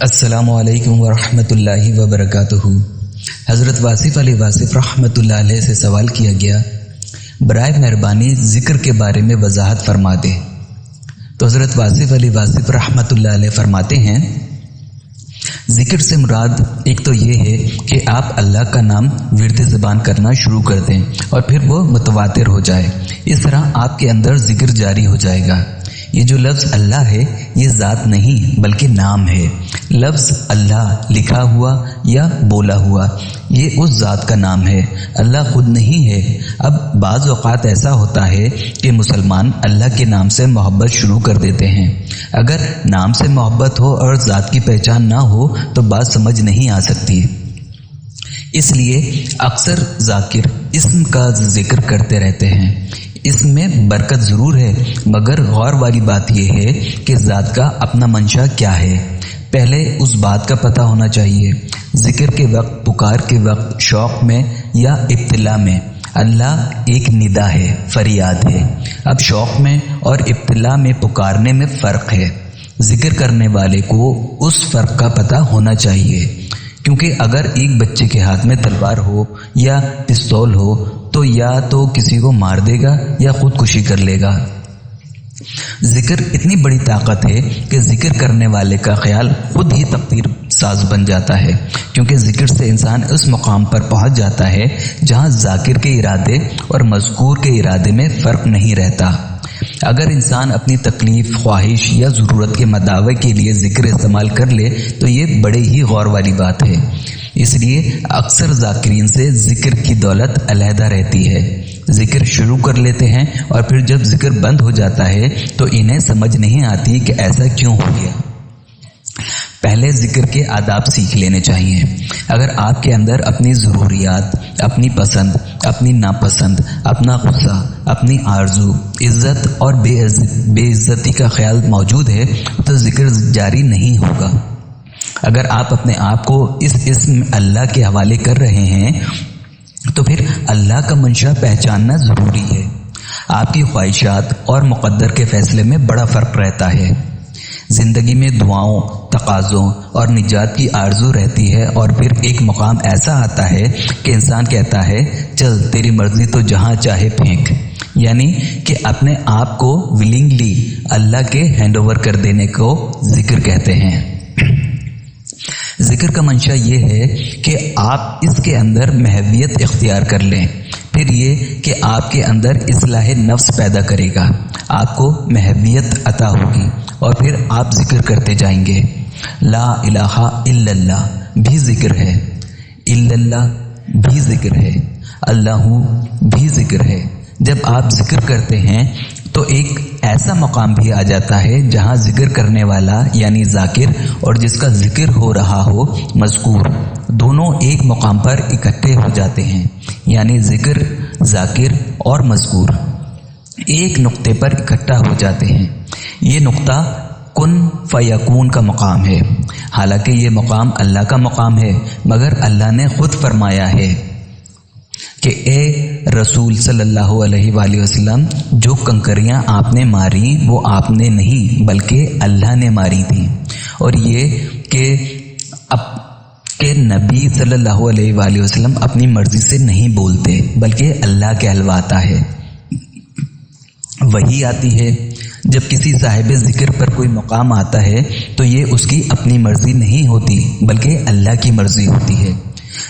السلام علیکم ورحمۃ اللہ وبرکاتہ۔ حضرت واصف علی واصف رحمۃ اللہ علیہ سے سوال کیا گیا، برائے مہربانی ذکر کے بارے میں وضاحت فرما دے۔ تو حضرت واصف علی واصف رحمۃ اللہ علیہ فرماتے ہیں، ذکر سے مراد ایک تو یہ ہے کہ آپ اللہ کا نام ورد زبان کرنا شروع کر دیں اور پھر وہ متواتر ہو جائے، اس طرح آپ کے اندر ذکر جاری ہو جائے گا۔ یہ جو لفظ اللہ ہے یہ ذات نہیں بلکہ نام ہے۔ لفظ اللہ لکھا ہوا یا بولا ہوا یہ اس ذات کا نام ہے، اللہ خود نہیں ہے۔ اب بعض اوقات ایسا ہوتا ہے کہ مسلمان اللہ کے نام سے محبت شروع کر دیتے ہیں۔ اگر نام سے محبت ہو اور ذات کی پہچان نہ ہو تو بات سمجھ نہیں آ سکتی۔ اس لیے اکثر ذاکر اسم کا ذکر کرتے رہتے ہیں۔ اس میں برکت ضرور ہے، مگر غور والی بات یہ ہے کہ ذات کا اپنا منشا کیا ہے، پہلے اس بات کا پتہ ہونا چاہیے۔ ذکر کے وقت، پکار کے وقت، شوق میں یا ابتلا میں اللہ ایک ندا ہے، فریاد ہے۔ اب شوق میں اور ابتلا میں پکارنے میں فرق ہے۔ ذکر کرنے والے کو اس فرق کا پتہ ہونا چاہیے، کیونکہ اگر ایک بچے کے ہاتھ میں تلوار ہو یا پستول ہو تو یا تو کسی کو مار دے گا یا خودکشی کر لے گا۔ ذکر اتنی بڑی طاقت ہے کہ ذکر کرنے والے کا خیال خود ہی تقدیر ساز بن جاتا ہے، کیونکہ ذکر سے انسان اس مقام پر پہنچ جاتا ہے جہاں ذاکر کے ارادے اور مذکور کے ارادے میں فرق نہیں رہتا۔ اگر انسان اپنی تکلیف، خواہش یا ضرورت کے مداوع کے لیے ذکر استعمال کر لے تو یہ بڑے ہی غور والی بات ہے۔ اس لیے اکثر ذاکرین سے ذکر کی دولت علیحدہ رہتی ہے۔ ذکر شروع کر لیتے ہیں اور پھر جب ذکر بند ہو جاتا ہے تو انہیں سمجھ نہیں آتی کہ ایسا کیوں ہو گیا۔ پہلے ذکر کے آداب سیکھ لینے چاہیے۔ اگر آپ کے اندر اپنی ضروریات، اپنی پسند، اپنی ناپسند، اپنا غصہ، اپنی آرزو، عزت اور بے عزتی کا خیال موجود ہے تو ذکر جاری نہیں ہوگا۔ اگر آپ اپنے آپ کو اس اسم اللہ کے حوالے کر رہے ہیں تو پھر اللہ کا منشا پہچاننا ضروری ہے۔ آپ کی خواہشات اور مقدر کے فیصلے میں بڑا فرق رہتا ہے۔ زندگی میں دعاؤں، تقاضوں اور نجات کی آرزو رہتی ہے اور پھر ایک مقام ایسا آتا ہے کہ انسان کہتا ہے چل تیری مرضی تو جہاں چاہے پھینک، یعنی کہ اپنے آپ کو ولنگلی اللہ کے ہینڈ اوور کر دینے کو ذکر کہتے ہیں۔ ذکر کا منشا یہ ہے کہ آپ اس کے اندر محویت اختیار کر لیں، پھر یہ کہ آپ کے اندر اصلاح نفس پیدا کرے گا، آپ کو محویت عطا ہوگی اور پھر آپ ذکر کرتے جائیں گے۔ لا الہ الا اللہ بھی ذکر ہے، الا اللہ بھی ذکر ہے، اللہ بھی ذکر ہے۔ جب آپ ذکر کرتے ہیں تو ایک ایسا مقام بھی آ جاتا ہے جہاں ذکر کرنے والا یعنی ذاکر اور جس کا ذکر ہو رہا ہو مذکور دونوں ایک مقام پر اکٹھے ہو جاتے ہیں، یعنی ذکر، ذاکر اور مذکور ایک نقطے پر اکٹھا ہو جاتے ہیں۔ یہ نقطہ کن فیکون کا مقام ہے۔ حالانکہ یہ مقام اللہ کا مقام ہے، مگر اللہ نے خود فرمایا ہے کہ اے رسول صلی اللہ علیہ وآلہ وسلم، جو کنکریاں آپ نے ماری وہ آپ نے نہیں بلکہ اللہ نے ماری تھیں، اور یہ کہ نبی صلی اللہ علیہ وآلہ وسلم اپنی مرضی سے نہیں بولتے بلکہ اللہ کہلواتا ہے۔ وہی آتی ہے جب کسی صاحب ذکر پر کوئی مقام آتا ہے تو یہ اس کی اپنی مرضی نہیں ہوتی بلکہ اللہ کی مرضی ہوتی ہے۔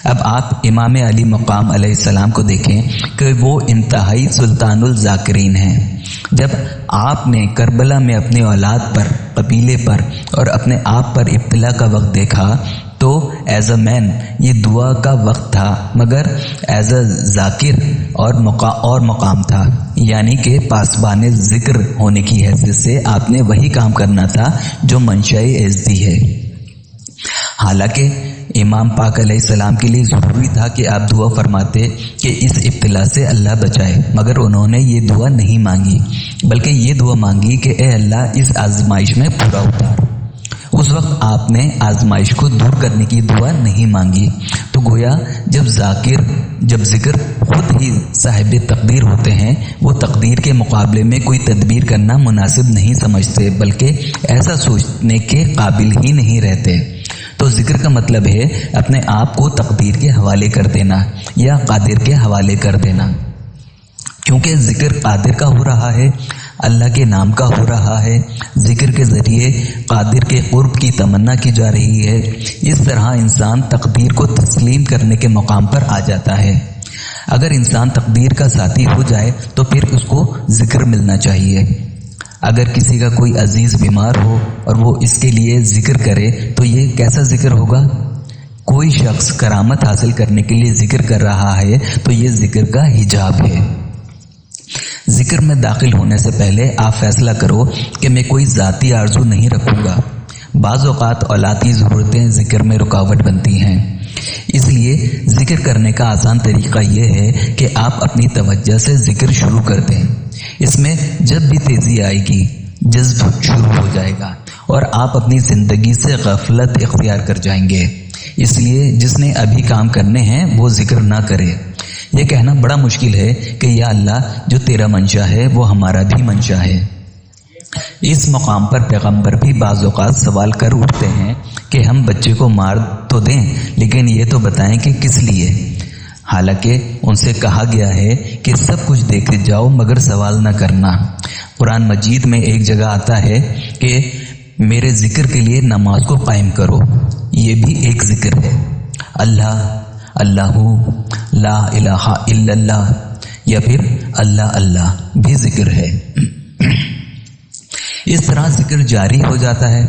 اب آپ امام علی مقام علیہ السلام کو دیکھیں کہ وہ انتہائی سلطان الذاکرین ہیں۔ جب آپ نے کربلا میں اپنے اولاد پر، قبیلے پر اور اپنے آپ پر ابتلا کا وقت دیکھا تو ایز اے مین یہ دعا کا وقت تھا، مگر ایز اے ذاکر اور مقام تھا، یعنی کہ پاسبان ذکر ہونے کی حیثیت سے آپ نے وہی کام کرنا تھا جو منشاء عزتی ہے۔ حالانکہ امام پاک علیہ السلام کے لیے ضروری تھا کہ آپ دعا فرماتے کہ اس ابتلا سے اللہ بچائے، مگر انہوں نے یہ دعا نہیں مانگی بلکہ یہ دعا مانگی کہ اے اللہ اس آزمائش میں پورا اتار۔ اس وقت آپ نے آزمائش کو دور کرنے کی دعا نہیں مانگی۔ تو گویا جب ذکر خود ہی صاحب تقدیر ہوتے ہیں، وہ تقدیر کے مقابلے میں کوئی تدبیر کرنا مناسب نہیں سمجھتے بلکہ ایسا سوچنے کے قابل ہی نہیں رہتے۔ تو ذکر کا مطلب ہے اپنے آپ کو تقدیر کے حوالے کر دینا یا قادر کے حوالے کر دینا، کیونکہ ذکر قادر کا ہو رہا ہے، اللہ کے نام کا ہو رہا ہے، ذکر کے ذریعے قادر کے قرب کی تمنا کی جا رہی ہے۔ اس طرح انسان تقدیر کو تسلیم کرنے کے مقام پر آ جاتا ہے۔ اگر انسان تقدیر کا ساتھی ہو جائے تو پھر اس کو ذکر ملنا چاہیے۔ اگر کسی کا کوئی عزیز بیمار ہو اور وہ اس کے لیے ذکر کرے تو یہ کیسا ذکر ہوگا؟ کوئی شخص کرامت حاصل کرنے کے لیے ذکر کر رہا ہے تو یہ ذکر کا حجاب ہے۔ ذکر میں داخل ہونے سے پہلے آپ فیصلہ کرو کہ میں کوئی ذاتی آرزو نہیں رکھوں گا۔ بعض اوقات اولادی ضرورتیں ذکر میں رکاوٹ بنتی ہیں، اس لیے ذکر کرنے کا آسان طریقہ یہ ہے کہ آپ اپنی توجہ سے ذکر شروع کر دیں۔ اس میں جب بھی تیزی آئے گی جذب شروع ہو جائے گا اور آپ اپنی زندگی سے غفلت اختیار کر جائیں گے۔ اس لیے جس نے ابھی کام کرنے ہیں وہ ذکر نہ کرے۔ یہ کہنا بڑا مشکل ہے کہ یا اللہ جو تیرا منشا ہے وہ ہمارا بھی منشا ہے۔ اس مقام پر پیغمبر بھی بعض اوقات سوال کر اٹھتے ہیں کہ ہم بچے کو مار تو دیں لیکن یہ تو بتائیں کہ کس لیے، حالانکہ ان سے کہا گیا ہے کہ سب کچھ دیکھ جاؤ مگر سوال نہ کرنا۔ قرآن مجید میں ایک جگہ آتا ہے کہ میرے ذکر کے لیے نماز کو قائم کرو، یہ بھی ایک ذکر ہے۔ اللہ اللہ لا الہ الا اللہ یا پھر اللہ اللہ بھی ذکر ہے۔ اس طرح ذکر جاری ہو جاتا ہے،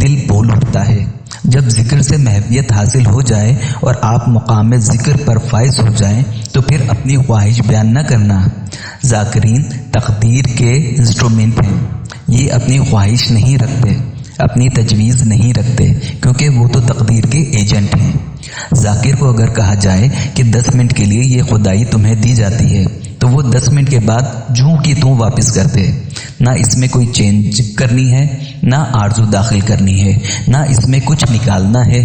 دل بول اٹھتا ہے۔ جب ذکر سے محبیت حاصل ہو جائے اور آپ مقام ذکر پر فائز ہو جائیں تو پھر اپنی خواہش بیان نہ کرنا۔ ذاکرین تقدیر کے انسٹرومنٹ ہیں، یہ اپنی خواہش نہیں رکھتے، اپنی تجویز نہیں رکھتے، کیونکہ وہ تو تقدیر کے ایجنٹ ہیں۔ ذاکر کو اگر کہا جائے کہ 10 منٹ کے لیے یہ خدائی تمہیں دی جاتی ہے تو وہ 10 منٹ کے بعد جوں کی توں واپس کر دے، نہ اس میں کوئی چینج کرنی ہے، نہ آرزو داخل کرنی ہے، نہ اس میں کچھ نکالنا ہے۔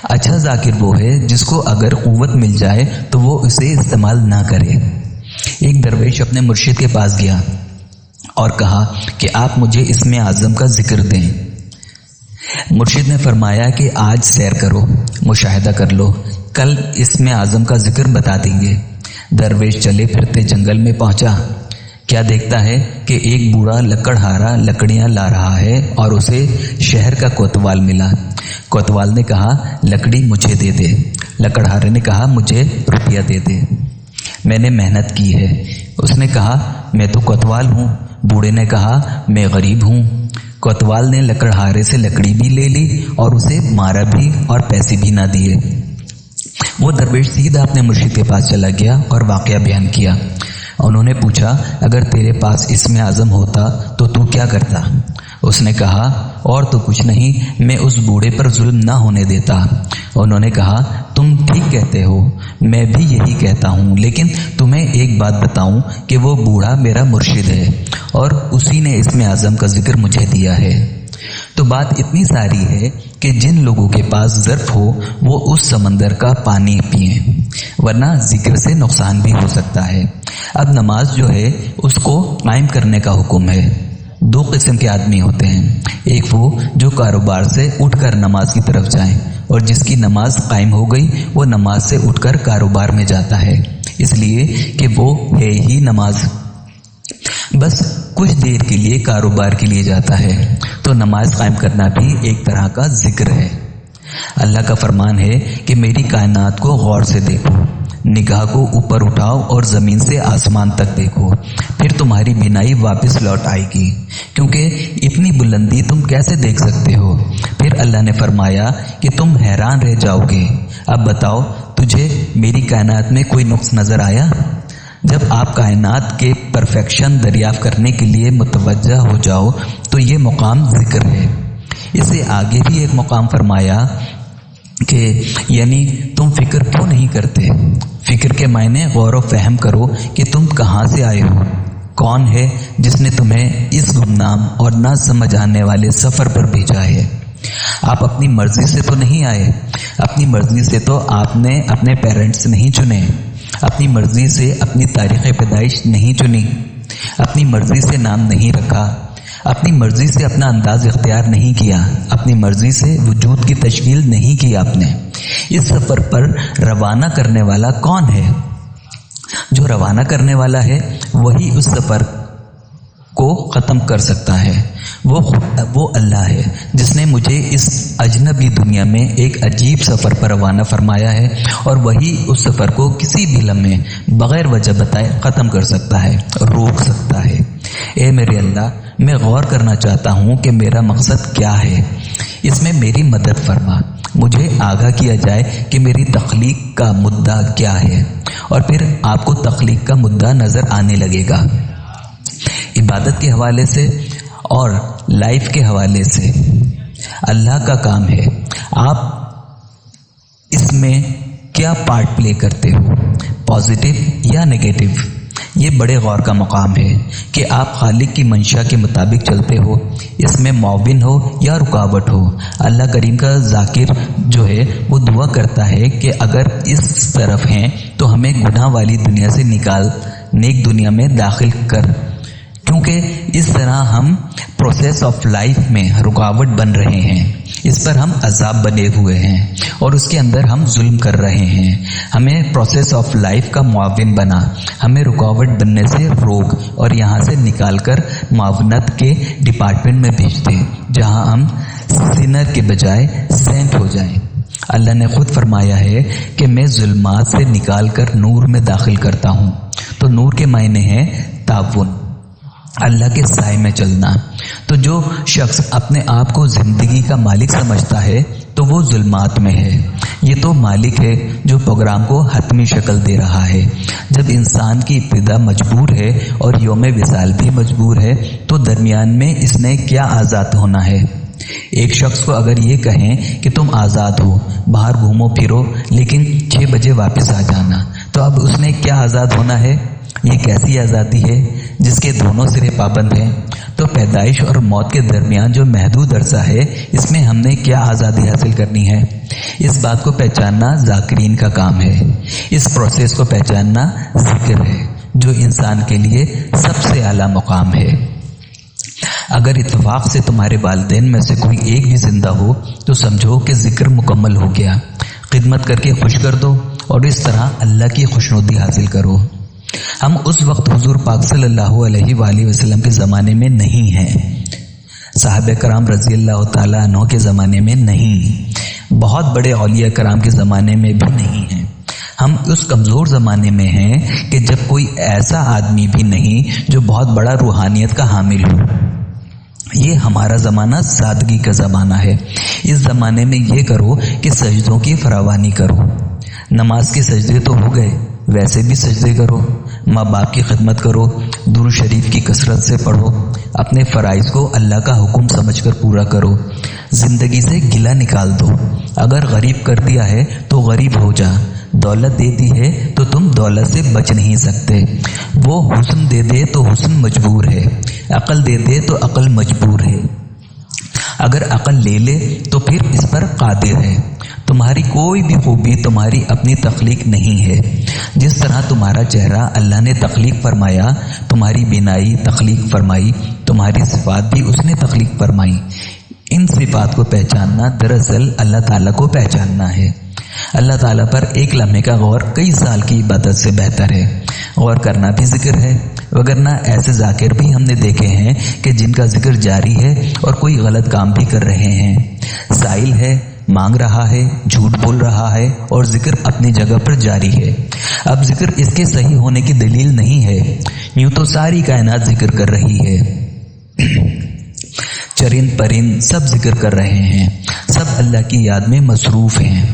اچھا ذاکر وہ ہے جس کو اگر قوت مل جائے تو وہ اسے استعمال نہ کرے۔ ایک درویش اپنے مرشد کے پاس گیا اور کہا کہ آپ مجھے اسم اعظم کا ذکر دیں۔ مرشد نے فرمایا کہ آج سیر کرو، مشاہدہ کر لو، کل اسم اعظم کا ذکر بتا دیں گے۔ درویش چلے پھرتے جنگل میں پہنچا، کیا دیکھتا ہے کہ ایک بوڑھا لکڑہارا لکڑیاں لا رہا ہے اور اسے شہر کا کوتوال ملا۔ کوتوال نے کہا لکڑی مجھے دے دے، لکڑہارے نے کہا مجھے روپیہ دے دے، میں نے محنت کی ہے۔ اس نے کہا میں تو کوتوال ہوں۔ بوڑھے نے کہا میں غریب ہوں۔ کوتوال نے لکڑہارے سے لکڑی بھی لے لی اور اسے مارا بھی اور پیسے بھی نہ دیے۔ وہ درویش سیدھا اپنے مرشد کے پاس چلا گیا اور واقعہ بیان کیا۔ انہوں نے پوچھا اگر تیرے پاس اسم اعظم ہوتا تو تو کیا کرتا؟ اس نے کہا اور تو کچھ نہیں، میں اس بوڑھے پر ظلم نہ ہونے دیتا۔ انہوں نے کہا تم ٹھیک کہتے ہو، میں بھی یہی کہتا ہوں، لیکن تمہیں ایک بات بتاؤں کہ وہ بوڑھا میرا مرشد ہے اور اسی نے اسم اعظم کا ذکر مجھے دیا ہے۔ تو بات اتنی ساری ہے کہ جن لوگوں کے پاس ظرف ہو وہ اس سمندر کا پانی پئیں، ورنہ ذکر سے نقصان بھی ہو سکتا ہے۔ اب نماز جو ہے اس کو قائم کرنے کا حکم ہے۔ 2 قسم کے آدمی ہوتے ہیں، ایک وہ جو کاروبار سے اٹھ کر نماز کی طرف جائیں اور جس کی نماز قائم ہو گئی وہ نماز سے اٹھ کر کاروبار میں جاتا ہے، اس لیے کہ وہ ہے ہی نماز، بس کچھ دیر کے لیے کاروبار کے لیے جاتا ہے۔ تو نماز قائم کرنا بھی ایک طرح کا ذکر ہے۔ اللہ کا فرمان ہے کہ میری کائنات کو غور سے دیکھو، نگاہ کو اوپر اٹھاؤ اور زمین سے آسمان تک دیکھو، پھر تمہاری بینائی واپس لوٹ آئے گی، کیونکہ اتنی بلندی تم کیسے دیکھ سکتے ہو؟ پھر اللہ نے فرمایا کہ تم حیران رہ جاؤ گے۔ اب بتاؤ تجھے میری کائنات میں کوئی نقص نظر آیا؟ جب آپ کائنات کے پرفیکشن دریافت کرنے کے لیے متوجہ ہو جاؤ تو یہ مقام ذکر ہے۔ اس سے آگے بھی ایک مقام فرمایا کہ یعنی تم فکر کیوں نہیں کرتے؟ فکر کے معنی غور و فہم کرو کہ تم کہاں سے آئے ہو، کون ہے جس نے تمہیں اس گمنام اور نہ سمجھ آنے والے سفر پر بھیجا ہے۔ آپ اپنی مرضی سے تو نہیں آئے، اپنی مرضی سے تو آپ نے اپنے پیرنٹس نہیں چنے، اپنی مرضی سے اپنی تاریخ پیدائش نہیں چنی، اپنی مرضی سے نام نہیں رکھا، اپنی مرضی سے اپنا انداز اختیار نہیں کیا، اپنی مرضی سے وجود کی تشکیل نہیں کی آپ نے۔ اس سفر پر روانہ کرنے والا کون ہے؟ جو روانہ کرنے والا ہے وہی اس سفر کو ختم کر سکتا ہے۔ وہ اللہ ہے جس نے مجھے اس اجنبی دنیا میں ایک عجیب سفر پر روانہ فرمایا ہے، اور وہی اس سفر کو کسی بھی لمحے بغیر وجہ بتائے ختم کر سکتا ہے، روک سکتا ہے۔ اے میرے اللہ، میں غور کرنا چاہتا ہوں کہ میرا مقصد کیا ہے، اس میں میری مدد فرما۔ مجھے آگاہ کیا جائے کہ میری تخلیق کا مدعا کیا ہے، اور پھر آپ کو تخلیق کا مدعا نظر آنے لگے گا۔ عبادت کے حوالے سے اور لائف کے حوالے سے اللہ کا کام ہے، آپ اس میں کیا پارٹ پلے کرتے ہو، پازیٹیو یا نیگیٹو۔ یہ بڑے غور کا مقام ہے کہ آپ خالق کی منشا کے مطابق چلتے ہو، اس میں معاون ہو یا رکاوٹ ہو۔ اللہ کریم کا ذاکر جو ہے وہ دعا کرتا ہے کہ اگر اس طرف ہیں تو ہمیں گناہ والی دنیا سے نکال نیک دنیا میں داخل کر، کیونکہ اس طرح ہم پروسیس آف لائف میں رکاوٹ بن رہے ہیں، اس پر ہم عذاب بنے ہوئے ہیں اور اس کے اندر ہم ظلم کر رہے ہیں۔ ہمیں پروسیس آف لائف کا معاون بنا، ہمیں رکاوٹ بننے سے روک اور یہاں سے نکال کر معاونت کے ڈپارٹمنٹ میں بھیج دے، جہاں ہم سینر کے بجائے سینٹ ہو جائیں۔ اللہ نے خود فرمایا ہے کہ میں ظلمات سے نکال کر نور میں داخل کرتا ہوں۔ تو نور کے معنی ہیں تعاون، اللہ کے سائے میں چلنا۔ تو جو شخص اپنے آپ کو زندگی کا مالک سمجھتا ہے تو وہ ظلمات میں ہے۔ یہ تو مالک ہے جو پروگرام کو حتمی شکل دے رہا ہے۔ جب انسان کی ابتدا مجبور ہے اور یوم وصال بھی مجبور ہے تو درمیان میں اس نے کیا آزاد ہونا ہے؟ ایک شخص کو اگر یہ کہیں کہ تم آزاد ہو، باہر گھومو پھرو لیکن 6 بجے واپس آ جانا، تو اب اس نے کیا آزاد ہونا ہے؟ یہ کیسی آزادی ہے جس کے دونوں سرے پابند ہیں؟ تو پیدائش اور موت کے درمیان جو محدود عرصہ ہے، اس میں ہم نے کیا آزادی حاصل کرنی ہے؟ اس بات کو پہچاننا ذاکرین کا کام ہے۔ اس پروسیس کو پہچاننا ذکر ہے، جو انسان کے لیے سب سے اعلیٰ مقام ہے۔ اگر اتفاق سے تمہارے والدین میں سے کوئی ایک بھی زندہ ہو تو سمجھو کہ ذکر مکمل ہو گیا۔ خدمت کر کے خوش کر دو اور اس طرح اللہ کی خوشنودی حاصل کرو۔ ہم اس وقت حضور پاک صلی اللہ علیہ وآلہ وسلم کے زمانے میں نہیں ہیں، صحابہ کرام رضی اللہ تعالیٰ عنہ کے زمانے میں نہیں، بہت بڑے اولیاء کرام کے زمانے میں بھی نہیں ہیں۔ ہم اس کمزور زمانے میں ہیں کہ جب کوئی ایسا آدمی بھی نہیں جو بہت بڑا روحانیت کا حامل ہو۔ یہ ہمارا زمانہ سادگی کا زمانہ ہے۔ اس زمانے میں یہ کرو کہ سجدوں کی فراوانی کرو۔ نماز کے سجدے تو ہو گئے، ویسے بھی سجدے کرو، ماں باپ کی خدمت کرو، درود شریف کی کثرت سے پڑھو، اپنے فرائض کو اللہ کا حکم سمجھ کر پورا کرو، زندگی سے گلہ نکال دو۔ اگر غریب کر دیا ہے تو غریب ہو جا، دولت دے دی ہے تو تم دولت سے بچ نہیں سکتے۔ وہ حسن دے دے تو حسن مجبور ہے، عقل دے دے تو عقل مجبور ہے، اگر عقل لے لے تو پھر اس پر قادر ہے۔ تمہاری کوئی بھی خوبی تمہاری اپنی تخلیق نہیں ہے۔ جس طرح تمہارا چہرہ اللہ نے تخلیق فرمایا، تمہاری بینائی تخلیق فرمائی، تمہاری صفات بھی اس نے تخلیق فرمائی۔ ان صفات کو پہچاننا دراصل اللہ تعالیٰ کو پہچاننا ہے۔ اللہ تعالیٰ پر ایک لمحے کا غور کئی سال کی عبادت سے بہتر ہے۔ غور کرنا بھی ذکر ہے، وگرنہ ایسے ذاکر بھی ہم نے دیکھے ہیں کہ جن کا ذکر جاری ہے اور کوئی غلط کام بھی کر رہے ہیں۔ سائل ہے، مانگ رہا ہے، جھوٹ بول رہا ہے اور ذکر اپنی جگہ پر جاری ہے۔ اب ذکر اس کے صحیح ہونے کی دلیل نہیں ہے۔ یوں تو ساری کائنات ذکر کر رہی ہے، چرند پرند سب ذکر کر رہے ہیں، سب اللہ کی یاد میں مصروف ہیں۔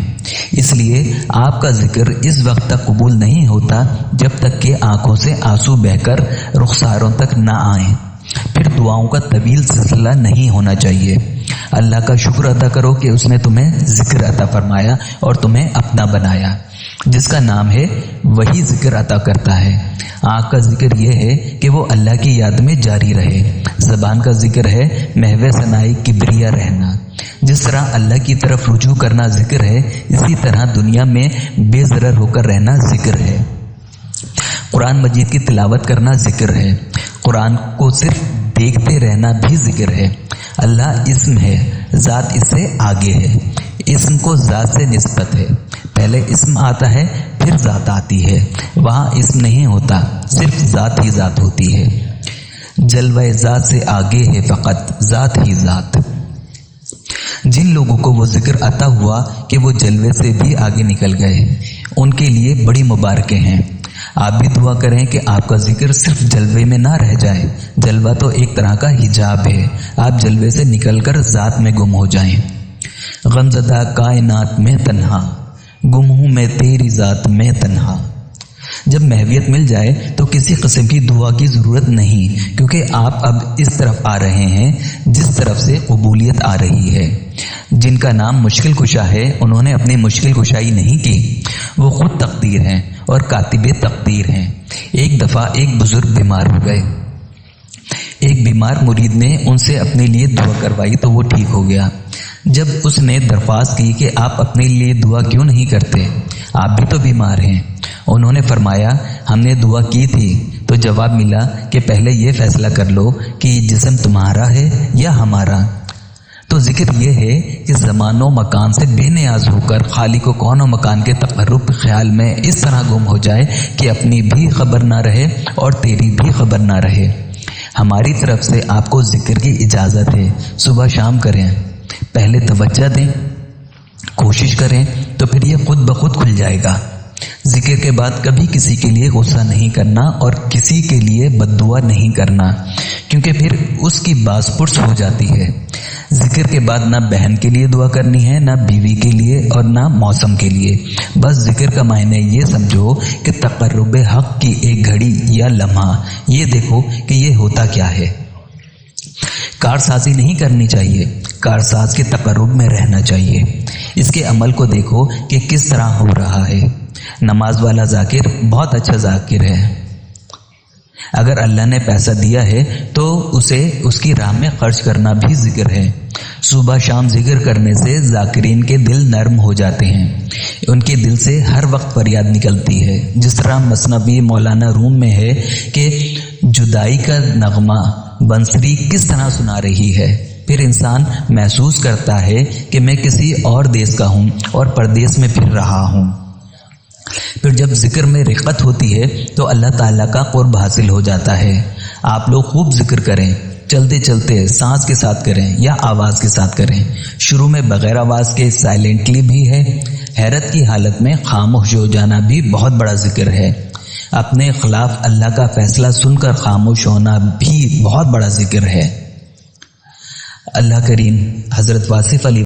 اس لیے آپ کا ذکر اس وقت تک قبول نہیں ہوتا جب تک کہ آنکھوں سے آنسو بہہ کر رخساروں تک نہ آئیں، پھر دعاؤں کا طویل سلسلہ نہیں ہونا چاہیے۔ اللہ کا شکر ادا کرو کہ اس نے تمہیں ذکر عطا فرمایا اور تمہیں اپنا بنایا۔ جس کا نام ہے وہی ذکر عطا کرتا ہے۔ آنکھ کا ذکر یہ ہے کہ وہ اللہ کی یاد میں جاری رہے، زبان کا ذکر ہے محو ثنائی کبریا رہنا۔ جس طرح اللہ کی طرف رجوع کرنا ذکر ہے، اسی طرح دنیا میں بے ضرر ہو کر رہنا ذکر ہے۔ قرآن مجید کی تلاوت کرنا ذکر ہے۔ قرآن کو صرف دیکھتے رہنا بھی ذکر ہے۔ اللہ اسم ہے، ذات اس سے آگے ہے۔ اسم کو ذات سے نسبت ہے، پہلے اسم آتا ہے پھر ذات آتی ہے۔ وہاں اسم نہیں ہوتا، صرف ذات ہی ذات ہوتی ہے۔ جلوہ ذات سے آگے ہے فقط ذات ہی ذات۔ جن لوگوں کو وہ ذکر عطا ہوا کہ وہ جلوے سے بھی آگے نکل گئے، ان کے لیے بڑی مبارکیں ہیں۔ آپ بھی دعا کریں کہ آپ کا ذکر صرف جلوے میں نہ رہ جائے۔ جلوہ تو ایک طرح کا حجاب ہے، آپ جلوے سے نکل کر ذات میں گم ہو جائیں۔ غمزدہ کائنات میں تنہا، گم ہوں میں تیری ذات میں تنہا۔ جب محویت مل جائے تو کسی قسم کی دعا کی ضرورت نہیں، کیونکہ آپ اب اس طرف آ رہے ہیں جس طرف سے قبولیت آ رہی ہے۔ جن کا نام مشکل کشا ہے، انہوں نے اپنی مشکل کشائی نہیں کی، وہ خود تقدیر ہیں اور کاتب تقدیر ہیں۔ ایک دفعہ ایک بزرگ بیمار ہو گئے، ایک بیمار مرید نے ان سے اپنے لیے دعا کروائی تو وہ ٹھیک ہو گیا۔ جب اس نے درخواست کی کہ آپ اپنے لیے دعا کیوں نہیں کرتے، آپ بھی تو بیمار ہیں، انہوں نے فرمایا ہم نے دعا کی تھی تو جواب ملا کہ پہلے یہ فیصلہ کر لو کہ یہ جسم تمہارا ہے یا ہمارا۔ تو ذکر یہ ہے کہ زمان و مکان سے بے نیاز ہو کر خالق و کون و مکان کے تقرب خیال میں اس طرح گم ہو جائے کہ اپنی بھی خبر نہ رہے اور تیری بھی خبر نہ رہے۔ ہماری طرف سے آپ کو ذکر کی اجازت ہے، صبح شام کریں، پہلے توجہ دیں، کوشش کریں تو پھر یہ خود بخود کھل جائے گا۔ ذکر کے بعد کبھی کسی کے لیے غصہ نہیں کرنا اور کسی کے لیے بد دعا نہیں کرنا، کیونکہ پھر اس کی باز پرس ہو جاتی ہے۔ ذکر کے بعد نہ بہن کے لیے دعا کرنی ہے، نہ بیوی کے لیے اور نہ موسم کے لیے۔ بس ذکر کا معنی یہ سمجھو کہ تقرب حق کی ایک گھڑی یا لمحہ یہ دیکھو کہ یہ ہوتا کیا ہے۔ کارسازی نہیں کرنی چاہیے، کارساز کے تقرب میں رہنا چاہیے۔ اس کے عمل کو دیکھو کہ کس طرح ہو رہا ہے۔ نماز والا ذاکر بہت اچھا ذاکر ہے، اگر اللہ نے پیسہ دیا ہے تو اسے اس کی راہ میں خرچ کرنا بھی ذکر ہے۔ صبح شام ذکر کرنے سے ذاکرین کے دل نرم ہو جاتے ہیں، ان کے دل سے ہر وقت فریاد نکلتی ہے، جس طرح مثنوی مولانا روم میں ہے کہ جدائی کا نغمہ بنسری کس طرح سنا رہی ہے۔ پھر انسان محسوس کرتا ہے کہ میں کسی اور دیس کا ہوں اور پردیس میں پھر رہا ہوں۔ پھر جب ذکر میں رقت ہوتی ہے تو اللہ تعالیٰ کا قرب حاصل ہو جاتا ہے۔ آپ لوگ خوب ذکر کریں، چلتے چلتے سانس کے ساتھ کریں یا آواز کے ساتھ کریں۔ شروع میں بغیر آواز کے سائلنٹلی بھی ہے۔ حیرت کی حالت میں خاموش ہو جانا بھی بہت بڑا ذکر ہے۔ اپنے خلاف اللہ کا فیصلہ سن کر خاموش ہونا بھی بہت بڑا ذکر ہے۔ اللہ کریم۔ حضرت واصف علی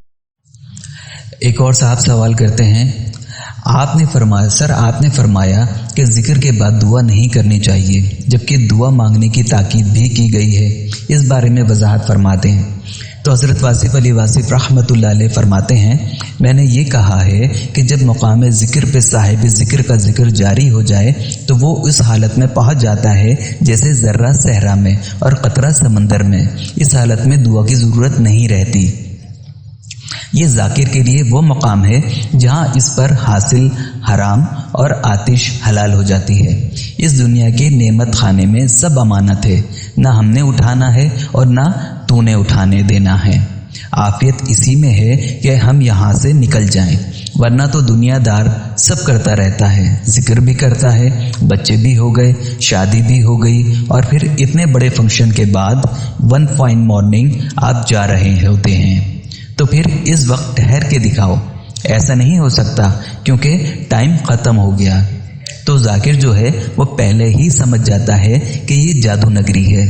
ایک اور صاحب سوال کرتے ہیں، آپ نے فرمایا کہ ذکر کے بعد دعا نہیں کرنی چاہیے، جبکہ دعا مانگنے کی تاکید بھی کی گئی ہے، اس بارے میں وضاحت فرماتے ہیں۔ تو حضرت واصف علی واصف رحمۃ اللہ علیہ فرماتے ہیں، میں نے یہ کہا ہے کہ جب مقام ذکر پہ صاحب ذکر کا ذکر جاری ہو جائے تو وہ اس حالت میں پہنچ جاتا ہے جیسے ذرہ صحرا میں اور قطرہ سمندر میں۔ اس حالت میں دعا کی ضرورت نہیں رہتی۔ یہ ذاکر کے لیے وہ مقام ہے جہاں اس پر حاصل حرام اور آتش حلال ہو جاتی ہے۔ اس دنیا کے نعمت خانے میں سب امانت ہے، نہ ہم نے اٹھانا ہے اور نہ تو نے اٹھانے دینا ہے۔ عافیت اسی میں ہے کہ ہم یہاں سے نکل جائیں، ورنہ تو دنیا دار سب کرتا رہتا ہے، ذکر بھی کرتا ہے، بچے بھی ہو گئے، شادی بھی ہو گئی، اور پھر اتنے بڑے فنکشن کے بعد ون فائن مارننگ آپ جا رہے ہوتے ہیں، تو پھر اس وقت ٹھہر کے دکھاؤ۔ ایسا نہیں ہو سکتا کیونکہ ٹائم ختم ہو گیا۔ تو ذاکر جو ہے وہ پہلے ہی سمجھ جاتا ہے کہ یہ جادو نگری ہے،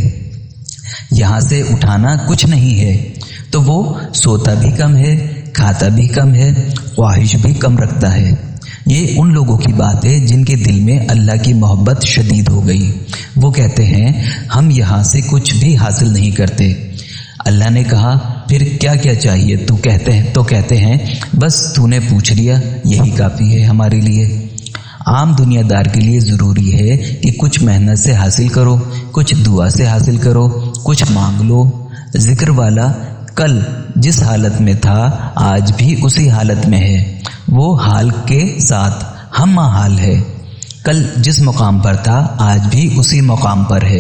یہاں سے اٹھانا کچھ نہیں ہے، تو وہ سوتا بھی کم ہے، کھاتا بھی کم ہے، خواہش بھی کم رکھتا ہے۔ یہ ان لوگوں کی بات ہے جن کے دل میں اللہ کی محبت شدید ہو گئی۔ وہ کہتے ہیں ہم یہاں سے کچھ بھی حاصل نہیں کرتے۔ اللہ نے کہا پھر کیا کیا چاہیے؟ تو کہتے ہیں بس تو نے پوچھ لیا، یہی کافی ہے ہمارے لیے۔ عام دنیا دار کے لیے ضروری ہے کہ کچھ محنت سے حاصل کرو، کچھ دعا سے حاصل کرو، کچھ مانگ لو۔ ذکر والا کل جس حالت میں تھا آج بھی اسی حالت میں ہے، وہ حال کے ساتھ ہم حال ہے۔ کل جس مقام پر تھا آج بھی اسی مقام پر ہے۔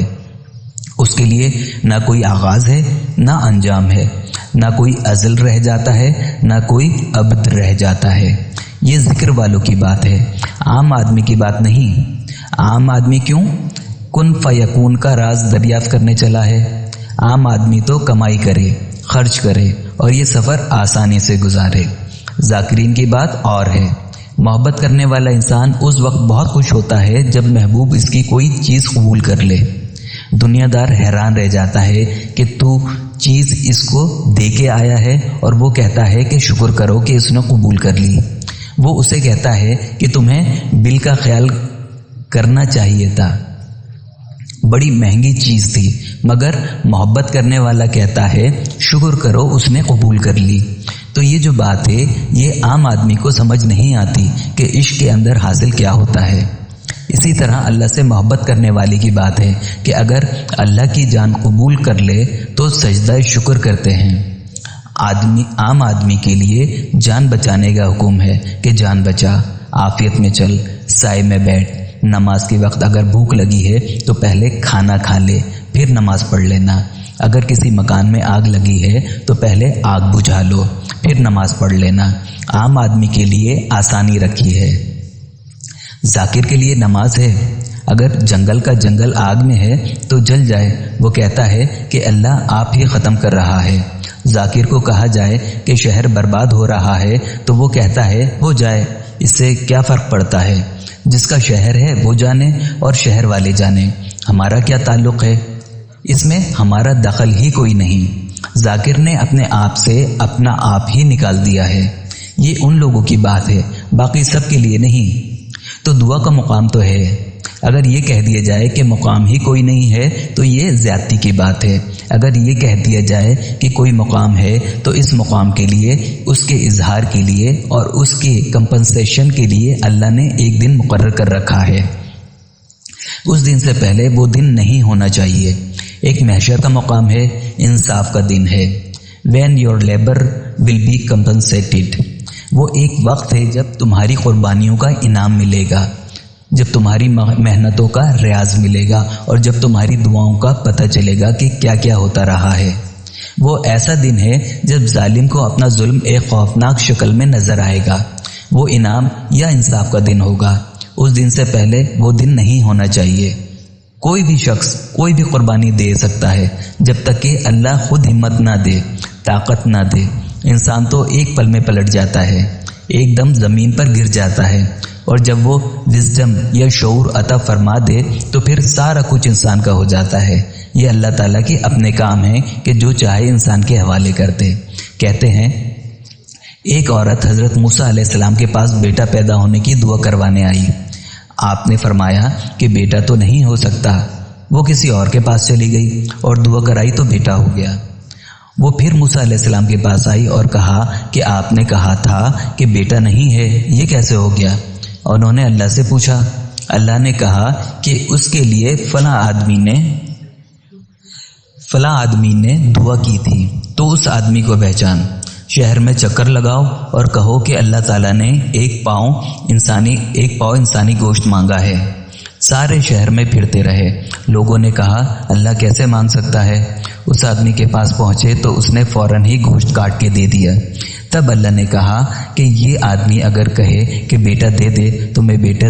اس کے لیے نہ کوئی آغاز ہے نہ انجام ہے، نہ کوئی ازل رہ جاتا ہے نہ کوئی ابد رہ جاتا ہے۔ یہ ذکر والوں کی بات ہے، عام آدمی کی بات نہیں۔ عام آدمی کیوں؟ کن فیکون کا راز دریافت کرنے چلا ہے۔ عام آدمی تو کمائی کرے، خرچ کرے اور یہ سفر آسانی سے گزارے۔ ذاکرین کی بات اور ہے۔ محبت کرنے والا انسان اس وقت بہت خوش ہوتا ہے جب محبوب اس کی کوئی چیز قبول کر لے۔ دنیا دار حیران رہ جاتا ہے کہ تو چیز اس کو دے کے آیا ہے اور وہ کہتا ہے کہ شکر کرو کہ اس نے قبول کر لی۔ وہ اسے کہتا ہے کہ تمہیں بل کا خیال کرنا چاہیے تھا، بڑی مہنگی چیز تھی، مگر محبت کرنے والا کہتا ہے شکر کرو اس نے قبول کر لی۔ تو یہ جو بات ہے یہ عام آدمی کو سمجھ نہیں آتی کہ عشق کے اندر حاصل کیا ہوتا ہے۔ اسی طرح اللہ سے محبت کرنے والے کی بات ہے کہ اگر اللہ کی جان قبول کر لے تو سجدہ شکر کرتے ہیں۔ عام آدمی کے لیے جان بچانے کا حکم ہے کہ جان بچا، عافیت میں چل، سائے میں بیٹھ، نماز کے وقت اگر بھوک لگی ہے تو پہلے کھانا کھا لے پھر نماز پڑھ لینا۔ اگر کسی مکان میں آگ لگی ہے تو پہلے آگ بجھا لو پھر نماز پڑھ لینا۔ عام آدمی کے لیے آسانی رکھی ہے۔ ذاکر کے لیے نماز ہے۔ اگر جنگل کا جنگل آگ میں ہے تو جل جائے، وہ کہتا ہے کہ اللہ آپ ہی ختم کر رہا ہے۔ ذاکر کو کہا جائے کہ شہر برباد ہو رہا ہے تو وہ کہتا ہے ہو جائے، اس سے کیا فرق پڑتا ہے؟ جس کا شہر ہے وہ جانے اور شہر والے جانے، ہمارا کیا تعلق ہے؟ اس میں ہمارا دخل ہی کوئی نہیں۔ ذاکر نے اپنے آپ سے اپنا آپ ہی نکال دیا ہے۔ یہ ان لوگوں کی بات ہے، باقی سب کے لیے نہیں۔ تو دعا کا مقام تو ہے۔ اگر یہ کہہ دیا جائے کہ مقام ہی کوئی نہیں ہے تو یہ زیادتی کی بات ہے۔ اگر یہ کہہ دیا جائے کہ کوئی مقام ہے تو اس مقام کے لیے، اس کے اظہار کے لیے اور اس کے کمپنسیشن کے لیے اللہ نے ایک دن مقرر کر رکھا ہے۔ اس دن سے پہلے وہ دن نہیں ہونا چاہیے۔ ایک محشر کا مقام ہے، انصاف کا دن ہے۔ when your labor will be compensated، وہ ایک وقت ہے جب تمہاری قربانیوں کا انعام ملے گا، جب تمہاری محنتوں کا ریاض ملے گا اور جب تمہاری دعاؤں کا پتہ چلے گا کہ کیا کیا ہوتا رہا ہے۔ وہ ایسا دن ہے جب ظالم کو اپنا ظلم ایک خوفناک شکل میں نظر آئے گا۔ وہ انعام یا انصاف کا دن ہوگا۔ اس دن سے پہلے وہ دن نہیں ہونا چاہیے۔ کوئی بھی شخص کوئی بھی قربانی دے سکتا ہے جب تک کہ اللہ خود ہمت نہ دے، طاقت نہ دے۔ انسان تو ایک پل میں پلٹ جاتا ہے، ایک دم زمین پر گر جاتا ہے، اور جب وہ وزڈم یا شعور عطا فرما دے تو پھر سارا کچھ انسان کا ہو جاتا ہے۔ یہ اللہ تعالیٰ کے اپنے کام ہیں کہ جو چاہے انسان کے حوالے کرتے۔ کہتے ہیں ایک عورت حضرت موسیٰ علیہ السلام کے پاس بیٹا پیدا ہونے کی دعا کروانے آئی۔ آپ نے فرمایا کہ بیٹا تو نہیں ہو سکتا۔ وہ کسی اور کے پاس چلی گئی اور دعا کرائی تو بیٹا ہو گیا۔ وہ پھر موسیٰ علیہ السلام کے پاس آئی اور کہا کہ آپ نے کہا تھا کہ بیٹا نہیں ہے، یہ کیسے ہو گیا؟ انہوں نے اللہ سے پوچھا۔ اللہ نے کہا کہ اس کے لیے فلاں آدمی نے دعا کی تھی، تو اس آدمی کو پہچان۔ شہر میں چکر لگاؤ اور کہو کہ اللہ تعالیٰ نے ایک پاؤں انسانی گوشت مانگا ہے۔ سارے شہر میں پھرتے رہے۔ لوگوں نے کہا اللہ کیسے مانگ سکتا ہے؟ اس آدمی کے پاس پہنچے تو اس نے فوراً ہی گوشت کاٹ کے دے دیا۔ تب اللہ نے کہا کہ یہ آدمی اگر کہے کہ بیٹا دے دے تو میں بیٹا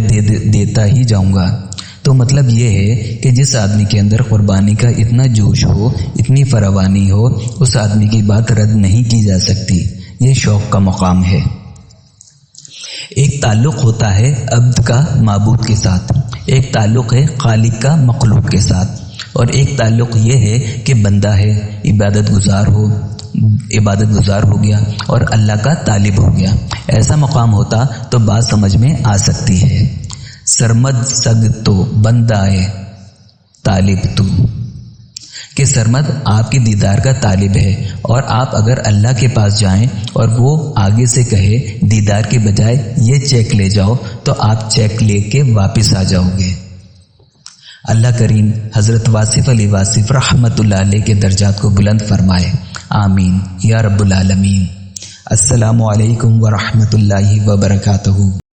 دیتا ہی جاؤں گا۔ تو مطلب یہ ہے کہ جس آدمی کے اندر قربانی کا اتنا جوش ہو، اتنی فراوانی ہو، اس آدمی کی بات رد نہیں کی جا سکتی۔ یہ شوق کا مقام ہے۔ ایک تعلق ہوتا ہے عبد کا معبود کے ساتھ، ایک تعلق ہے خالق کا مخلوق کے ساتھ، اور ایک تعلق یہ ہے کہ بندہ ہے، عبادت گزار ہو گیا اور اللہ کا طالب ہو گیا۔ ایسا مقام ہوتا تو بات سمجھ میں آ سکتی ہے۔ سرمد سگ تو بندہ ہے طالب تو، کہ سرمد آپ کے دیدار کا طالب ہے، اور آپ اگر اللہ کے پاس جائیں اور وہ آگے سے کہے دیدار کے بجائے یہ چیک لے جاؤ تو آپ چیک لے کے واپس آ جاؤ گے۔ اللہ کریم حضرت واصف علی واصف رحمۃ اللہ علیہ کے درجات کو بلند فرمائے، آمین یا رب العالمین۔ السلام علیکم ورحمۃ اللہ وبرکاتہ۔